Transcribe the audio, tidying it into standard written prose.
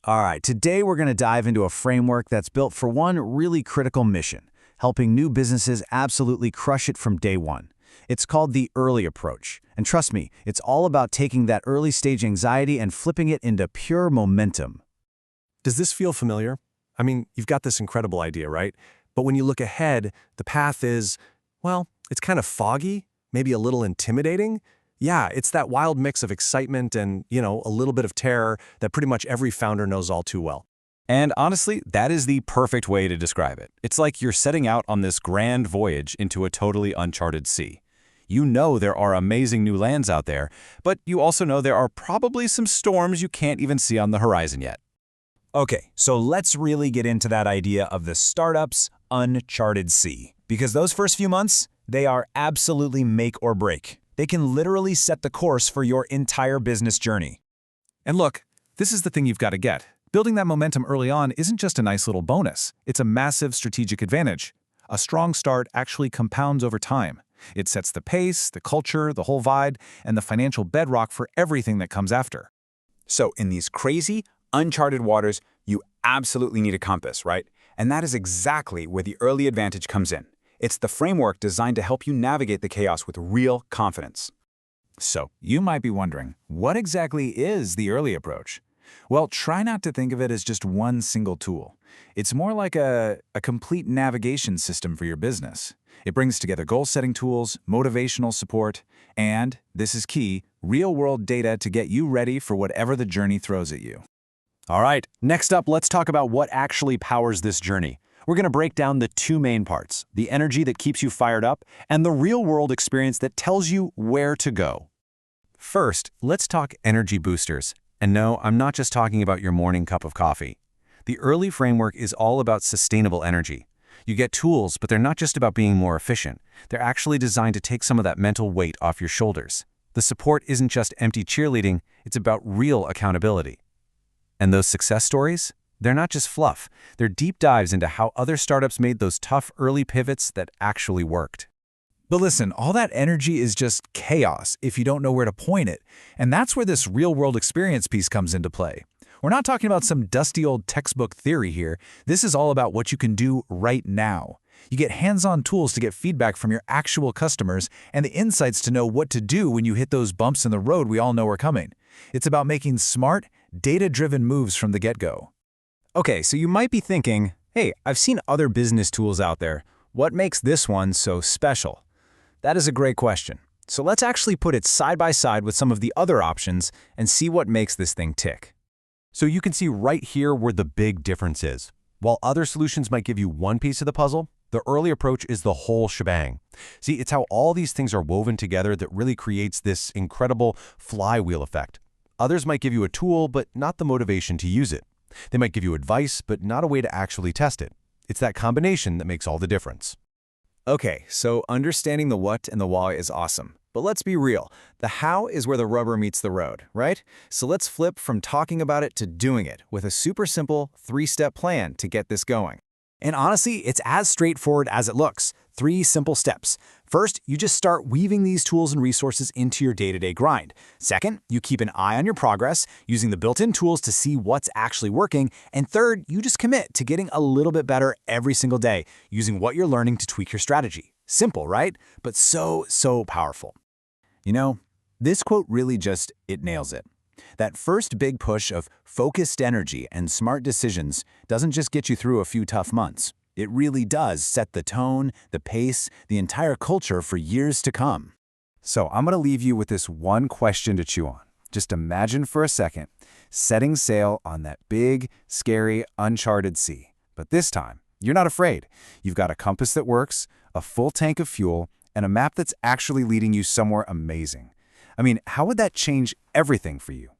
All right, today we're going to dive into a framework that's built for one really critical mission, helping new businesses absolutely crush it from day one. It's called the early approach. And trust me, it's all about taking that early stage anxiety and flipping it into pure momentum. Does this feel familiar? I mean, you've got this incredible idea, right? But when you look ahead, the path is, well, it's kind of foggy, maybe a little intimidating. Yeah, it's that wild mix of excitement and, a little bit of terror that pretty much every founder knows all too well. And honestly, that is the perfect way to describe it. It's like you're setting out on this grand voyage into a totally uncharted sea. You know there are amazing new lands out there, but you also know there are probably some storms you can't even see on the horizon yet. Okay, so let's really get into that idea of the startup's uncharted sea. Because those first few months, they are absolutely make or break. They can literally set the course for your entire business journey. And look, this is the thing you've got to get. Building that momentum early on isn't just a nice little bonus. It's a massive strategic advantage. A strong start actually compounds over time. It sets the pace, the culture, the whole vibe, and the financial bedrock for everything that comes after. So in these crazy, uncharted waters, you absolutely need a compass, right? And that is exactly where the early advantage comes in. It's the framework designed to help you navigate the chaos with real confidence. So, you might be wondering, what exactly is the early approach? Well, try not to think of it as just one single tool. It's more like a complete navigation system for your business. It brings together goal-setting tools, motivational support, and, this is key, real-world data to get you ready for whatever the journey throws at you. All right, next up, let's talk about what actually powers this journey. We're going to break down the two main parts, the energy that keeps you fired up and the real-world experience that tells you where to go. First, let's talk energy boosters. And no, I'm not just talking about your morning cup of coffee. The early framework is all about sustainable energy. You get tools, but they're not just about being more efficient. They're actually designed to take some of that mental weight off your shoulders. The support isn't just empty cheerleading, it's about real accountability. And those success stories? They're not just fluff. They're deep dives into how other startups made those tough early pivots that actually worked. But listen, all that energy is just chaos if you don't know where to point it. And that's where this real-world experience piece comes into play. We're not talking about some dusty old textbook theory here. This is all about what you can do right now. You get hands-on tools to get feedback from your actual customers and the insights to know what to do when you hit those bumps in the road we all know are coming. It's about making smart, data-driven moves from the get-go. Okay, so you might be thinking, hey, I've seen other business tools out there. What makes this one so special? That is a great question. So let's actually put it side by side with some of the other options and see what makes this thing tick. So you can see right here where the big difference is. While other solutions might give you one piece of the puzzle, the early approach is the whole shebang. See, it's how all these things are woven together that really creates this incredible flywheel effect. Others might give you a tool, but not the motivation to use it. They might give you advice, but not a way to actually test it. It's that combination that makes all the difference. Okay, so understanding the what and the why is awesome. But let's be real. The how is where the rubber meets the road, right? So let's flip from talking about it to doing it with a super simple 3-step plan to get this going. And honestly, it's as straightforward as it looks. 3 simple steps. First, you just start weaving these tools and resources into your day-to-day grind. Second, you keep an eye on your progress, using the built-in tools to see what's actually working. And third, you just commit to getting a little bit better every single day, using what you're learning to tweak your strategy. Simple, right? But so powerful. You know, this quote really it nails it. That first big push of focused energy and smart decisions doesn't just get you through a few tough months. It really does set the tone, the pace, the entire culture for years to come. So I'm going to leave you with this one question to chew on. Just imagine for a second setting sail on that big, scary, uncharted sea. But this time, you're not afraid. You've got a compass that works, a full tank of fuel, and a map that's actually leading you somewhere amazing. I mean, how would that change everything for you?